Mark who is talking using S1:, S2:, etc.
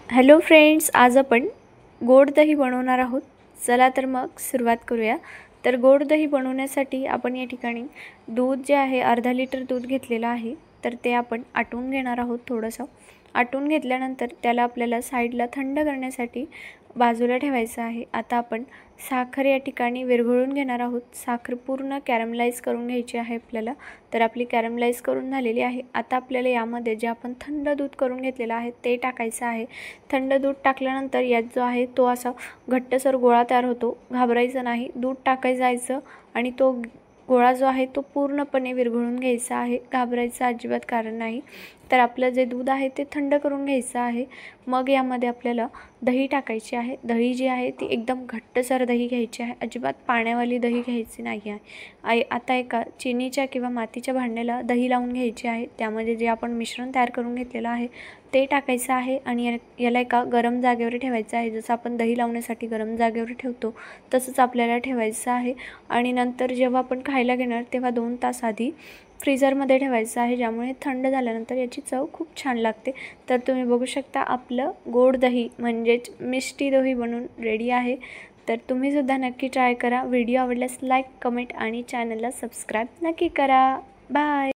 S1: Hello friends, आज आपण गोड दही बनवणार आहोत। चला तर मग सुरुवात करूया। तर गोड दही बनवण्यासाठी आपण या ठिकाणी दूध जे आहे अर्धा लिटर दूध घेतलेलं आहे। तर ते आपण आटवून घेणार आहोत। थोडंसं आटवून घेतल्यानंतर त्याला आपल्याला साईडला थंड करण्यासाठी बाजूला ठेवायचं आहे। आता आपण साखर या ठिकाणी विरघळून घेणार आहोत। साखर पूर्ण कॅरमलाइज करून घ्यायची आहे आपल्याला। तर आपली कॅरमलाइज करून झालेली आहे। आता आपल्याला यामध्ये जे आपण थंड दूध करून घेतलेलं आहे ते टाकायचं आहे। थंड दूध टाकल्यानंतर यात जो आहे तो असा घट्टसर गोळा तयार होतो। घाबरायचं नाही, दूध टाकायचं जायचं आणि तो गोळा जो आहे तो पूर्णपणे विरघळून घ्यायचा आहे। घाबरायचं अजिबात कारण नाही। तर आपलं जे दूध आहे ते थंड करून घ्यायचं आहे। मग यामध्ये आपल्याला दही टाकायची आहे। दही जी आहे ती एकदम घट्टसर दही घ्यायची आहे, अजिबात पाण्यावाली दही घ्यायची नाही आहे। आता एका चिनीच्या किंवा मातीच्या भांड्याला दही लावून घ्यायची आहे। त्यामध्ये जे आपण मिश्रण तयार करून घेतलेलं आहे ते टाकायचं आहे आणि याला एका गरम जागेवर ठेवायचं आहे। जसं आपण दही लावण्यासाठी गरम जागेवर ठेवतो तसंच आपल्याला ठेवायचं आहे। आणि नंतर जेव्हा आपण खायला घेणार तेव्हा 2 तास आधी फ्रीझरमध्ये ठेवायचं आहे, ज्यामुळे थंड झाल्यानंतर याची चव खूप छान लागते। तर तुम्ही बघू शकता आपलं गोड दही म्हणजेच मिष्टी दही बनून रेडी आहे। तर तुम्ही सुद्धा नक्की ट्राय करा। व्हिडिओ आवडल्यास लाईक, कमेंट आणि चॅनलला सबस्क्राईब नक्की करा। बाय।